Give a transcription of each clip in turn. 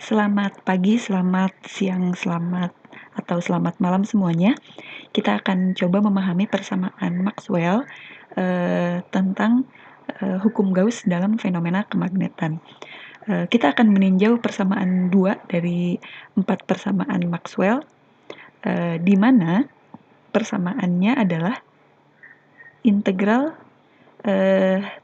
Selamat pagi, selamat siang, selamat malam semuanya. Kita akan coba memahami persamaan Maxwell tentang hukum Gauss dalam fenomena kemagnetan. Kita akan meninjau persamaan 2 dari 4 persamaan Maxwell, di mana persamaannya adalah integral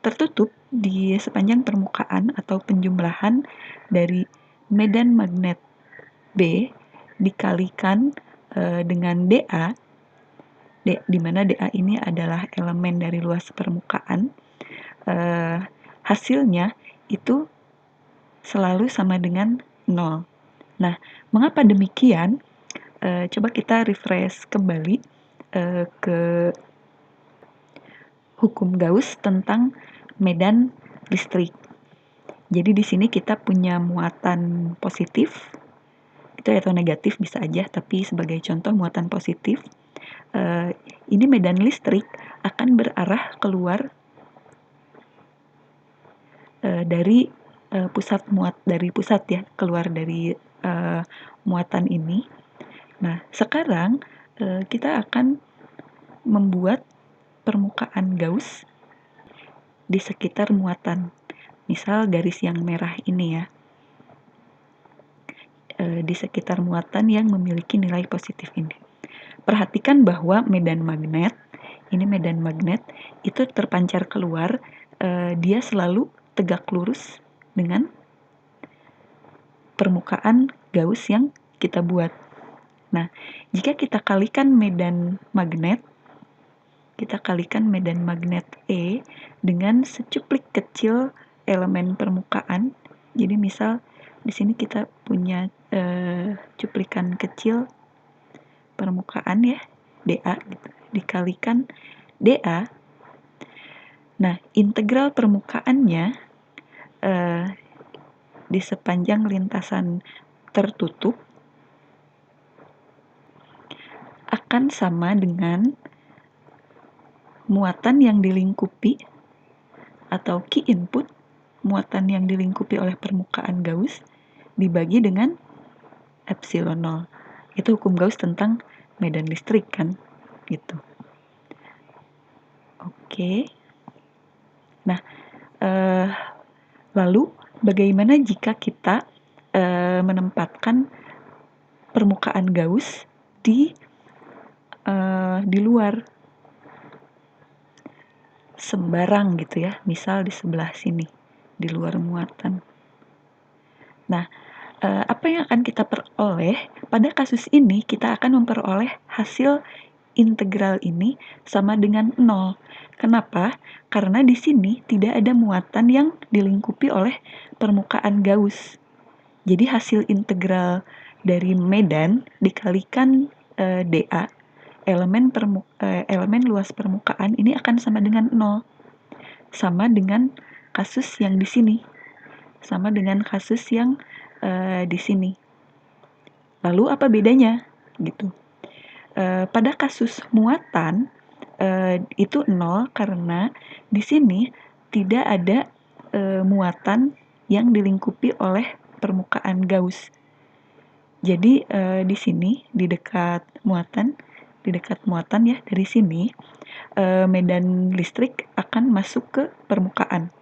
tertutup di sepanjang permukaan atau penjumlahan dari medan magnet B dikalikan dengan dA, di mana dA ini adalah elemen dari luas permukaan. Hasilnya itu selalu sama dengan 0. Nah, mengapa demikian? Coba kita refresh kembali ke hukum Gauss tentang medan listrik. Jadi di sini kita punya muatan positif, itu atau negatif bisa aja, tapi sebagai contoh muatan positif. Ini medan listrik akan berarah keluar dari pusat ya, keluar dari muatan ini. Nah, sekarang kita akan membuat permukaan Gauss di sekitar muatan. Misal garis yang merah ini ya, di sekitar muatan yang memiliki nilai positif ini. Perhatikan bahwa medan magnet itu terpancar keluar, dia selalu tegak lurus dengan permukaan Gauss yang kita buat. Nah, jika kita kalikan medan magnet E dengan secuplik kecil elemen permukaan. Jadi misal di sini kita punya cuplikan kecil permukaan ya, dA gitu, dikalikan dA. Nah, integral permukaannya di sepanjang lintasan tertutup akan sama dengan muatan yang dilingkupi atau key input, muatan yang dilingkupi oleh permukaan Gauss dibagi dengan epsilon 0. Itu hukum Gauss tentang medan listrik kan, gitu. Oke. Nah, lalu bagaimana jika kita menempatkan permukaan Gauss di luar sembarang gitu ya, misal di sebelah sini, di luar muatan. Nah, apa yang akan kita peroleh? Pada kasus ini kita akan memperoleh hasil integral ini sama dengan 0. Kenapa? Karena di sini tidak ada muatan yang dilingkupi oleh permukaan Gauss. Jadi hasil integral dari medan dikalikan dA, elemen luas permukaan ini akan sama dengan 0. Sama dengan kasus yang di sini. Sama dengan kasus yang di sini. Lalu apa bedanya? Gitu. Pada kasus muatan itu 0 karena di sini tidak ada muatan yang dilingkupi oleh permukaan Gauss. Jadi di sini di dekat muatan ya, dari sini medan listrik akan masuk ke permukaan.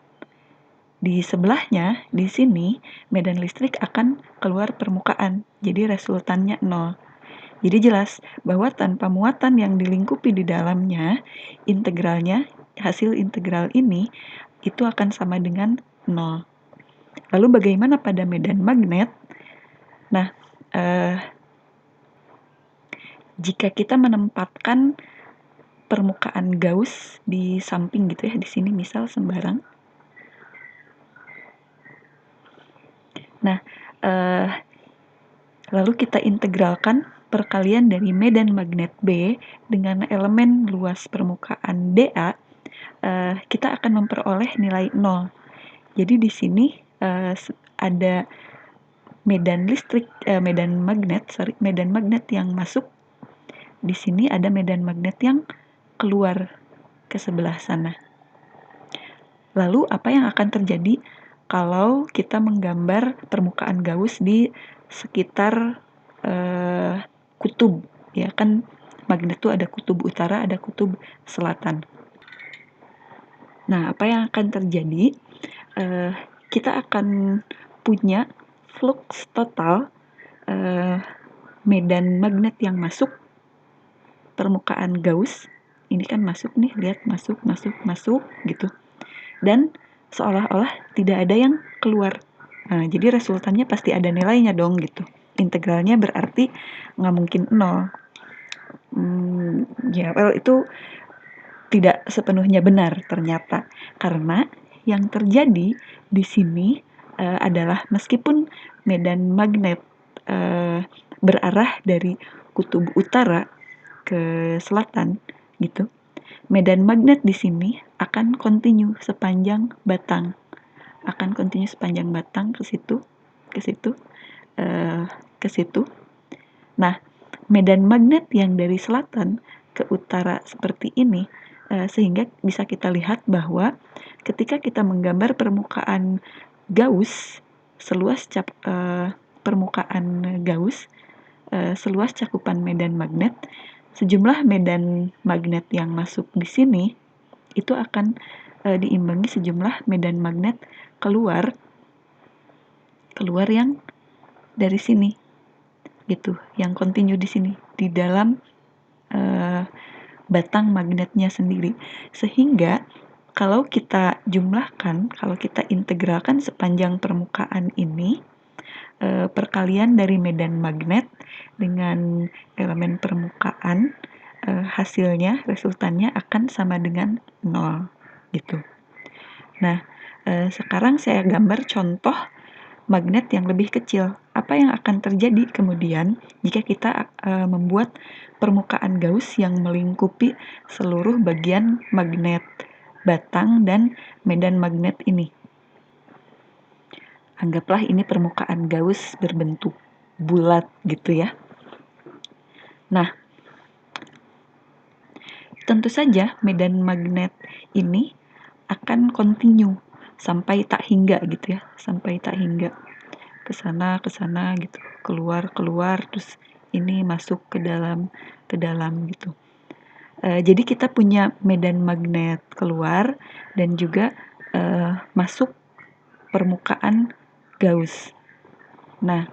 Di sebelahnya, di sini medan listrik akan keluar permukaan. Jadi resultannya 0. Jadi jelas bahwa tanpa muatan yang dilingkupi di dalamnya, hasil integral ini itu akan sama dengan 0. Lalu bagaimana pada medan magnet? Nah, jika kita menempatkan permukaan Gauss di samping gitu ya, di sini misal sembarang. Nah, lalu kita integralkan perkalian dari medan magnet B dengan elemen luas permukaan dA, kita akan memperoleh nilai 0. Jadi di sini ada medan magnet yang masuk. Di sini ada medan magnet yang keluar ke sebelah sana. Lalu apa yang akan terjadi kalau kita menggambar permukaan Gauss di sekitar kutub, ya kan magnet itu ada kutub utara, ada kutub selatan. Nah, apa yang akan terjadi? Kita akan punya flux total medan magnet yang masuk permukaan Gauss. Ini kan masuk nih, lihat masuk gitu. Dan seolah-olah tidak ada yang keluar. Nah, jadi resultannya pasti ada nilainya dong gitu. Integralnya berarti nggak mungkin 0. Itu tidak sepenuhnya benar ternyata. Karena yang terjadi di sini adalah meskipun medan magnet berarah dari kutub utara ke selatan gitu, medan magnet di sini akan continue sepanjang batang, ke situ, ke situ, ke situ. Nah, medan magnet yang dari selatan ke utara seperti ini, sehingga bisa kita lihat bahwa ketika kita menggambar permukaan Gauss, permukaan Gauss, seluas cakupan medan magnet, sejumlah medan magnet yang masuk di sini itu akan diimbangi sejumlah medan magnet keluar yang dari sini gitu, yang continue di sini di dalam batang magnetnya sendiri. Sehingga kalau kita jumlahkan, kalau kita integralkan sepanjang permukaan ini, perkalian dari medan magnet dengan elemen permukaan, hasilnya, resultannya akan sama dengan 0 gitu. Nah, sekarang saya gambar contoh magnet yang lebih kecil. Apa yang akan terjadi kemudian jika kita membuat permukaan Gauss yang melingkupi seluruh bagian magnet batang dan medan magnet ini? Anggaplah ini permukaan Gauss berbentuk bulat gitu ya. Nah, tentu saja medan magnet ini akan continue sampai tak hingga gitu ya, sampai tak hingga ke sana gitu, keluar terus ini masuk ke dalam gitu. Jadi kita punya medan magnet keluar dan juga masuk permukaan Gauss. Nah,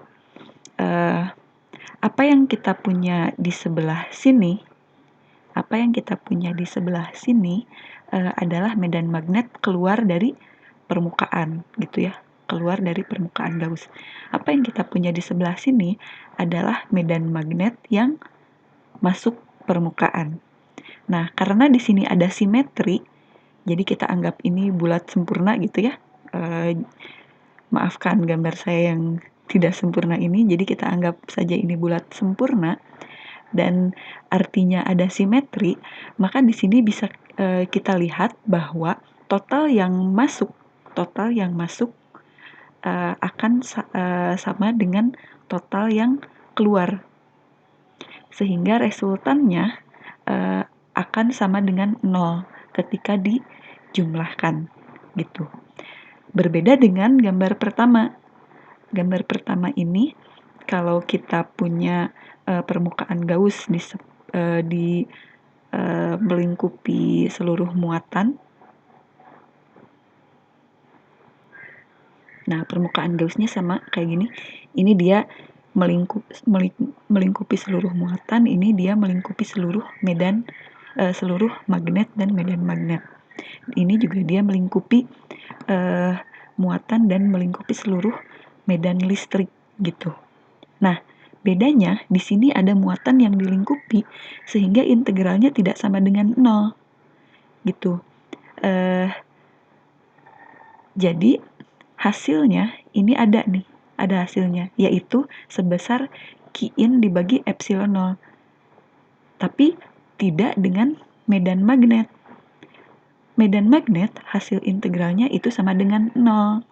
apa yang kita punya di sebelah sini? Adalah medan magnet keluar dari permukaan gitu ya, keluar dari permukaan Gauss. Apa yang kita punya di sebelah sini adalah medan magnet yang masuk permukaan. Nah, karena di sini ada simetri, jadi kita anggap ini bulat sempurna gitu ya. Maafkan gambar saya yang tidak sempurna ini, jadi kita anggap saja ini bulat sempurna dan artinya ada simetri, maka di sini bisa kita lihat bahwa total yang masuk akan sama dengan total yang keluar, sehingga resultannya akan sama dengan 0 ketika dijumlahkan gitu. Berbeda dengan gambar pertama. Gambar pertama ini kalau kita punya permukaan Gauss di melingkupi seluruh muatan. Nah, permukaan Gaussnya sama kayak gini. Ini dia melingkupi seluruh muatan, ini dia melingkupi seluruh seluruh magnet dan medan magnet. Ini juga dia melingkupi muatan dan melingkupi seluruh medan listrik gitu. Nah, bedanya di sini ada muatan yang dilingkupi sehingga integralnya tidak sama dengan 0 gitu. Jadi hasilnya ini ada hasilnya, yaitu sebesar Qin dibagi epsilon 0. Tapi tidak dengan medan magnet. Medan magnet hasil integralnya itu sama dengan 0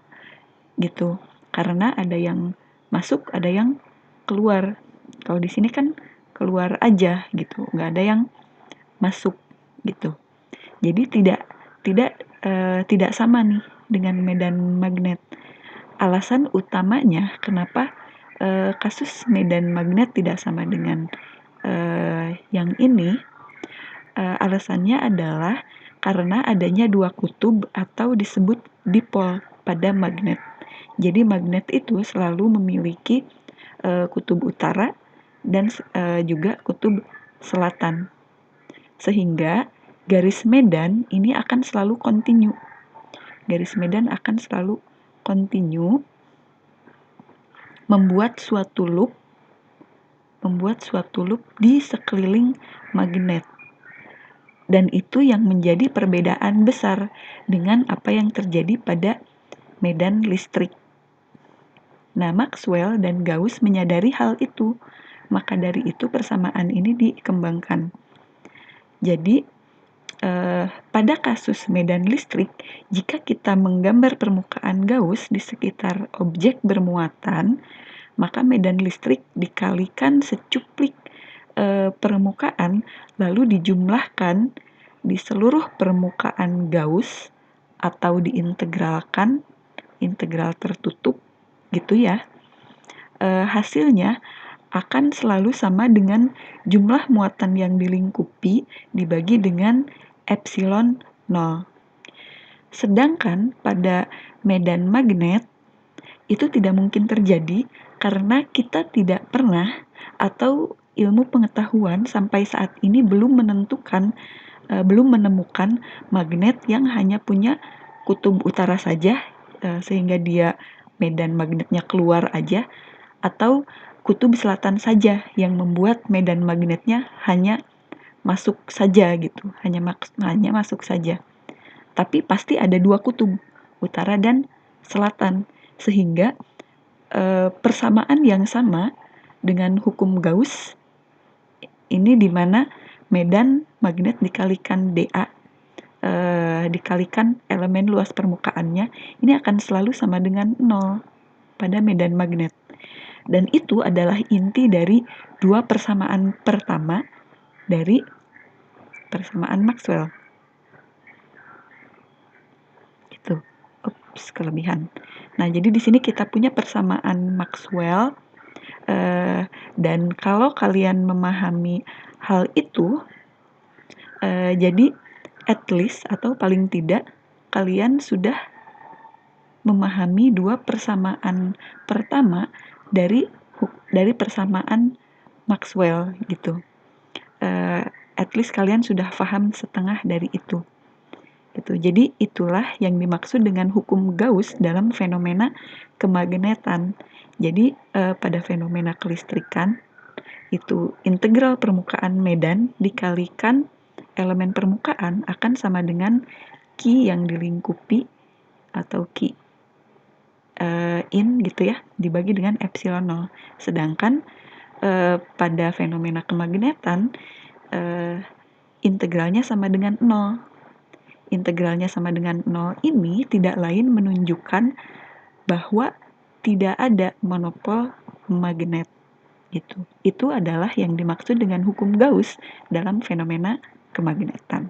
gitu. Karena ada yang masuk, ada yang keluar. Kalau di sini kan keluar aja gitu, nggak ada yang masuk gitu. Jadi tidak sama nih dengan medan magnet. alasan utamanya kenapa kasus medan magnet tidak sama dengan yang ini, alasannya adalah karena adanya dua kutub atau disebut dipol pada magnet. Jadi magnet itu selalu memiliki kutub utara dan juga kutub selatan. Sehingga garis medan ini akan selalu kontinu. Garis medan akan selalu kontinu membuat suatu loop di sekeliling magnet. Dan itu yang menjadi perbedaan besar dengan apa yang terjadi pada medan listrik. Nah, Maxwell dan Gauss menyadari hal itu, maka dari itu persamaan ini dikembangkan. Jadi, pada kasus medan listrik, jika kita menggambar permukaan Gauss di sekitar objek bermuatan, maka medan listrik dikalikan secuplik permukaan, lalu dijumlahkan di seluruh permukaan Gauss atau diintegralkan, integral tertutup, gitu ya. Hasilnya akan selalu sama dengan jumlah muatan yang dilingkupi dibagi dengan epsilon 0. Sedangkan pada medan magnet itu tidak mungkin terjadi karena kita tidak pernah atau ilmu pengetahuan sampai saat ini belum menemukan magnet yang hanya punya kutub utara saja sehingga dia medan magnetnya keluar aja, atau kutub selatan saja yang membuat medan magnetnya hanya masuk saja gitu, hanya masuk saja. Tapi pasti ada dua kutub, utara dan selatan, sehingga persamaan yang sama dengan hukum Gauss ini di mana medan magnet dikalikan dA dikalikan elemen luas permukaannya, ini akan selalu sama dengan 0 pada medan magnet. Dan itu adalah inti dari dua persamaan pertama dari persamaan Maxwell. Itu. Kelebihan. Nah, jadi di sini kita punya persamaan Maxwell, dan kalau kalian memahami hal itu, jadi at least atau paling tidak kalian sudah memahami dua persamaan pertama dari persamaan Maxwell gitu. At least kalian sudah paham setengah dari itu. Gitu. Jadi itulah yang dimaksud dengan hukum Gauss dalam fenomena kemagnetan. Jadi pada fenomena kelistrikan itu integral permukaan medan dikalikan elemen permukaan akan sama dengan Q yang dilingkupi atau Q in gitu ya, dibagi dengan epsilon 0. Sedangkan pada fenomena kemagnetan integralnya sama dengan 0. Integralnya sama dengan 0 ini tidak lain menunjukkan bahwa tidak ada monopol magnet gitu. Itu adalah yang dimaksud dengan hukum Gauss dalam fenomena kemagnetan.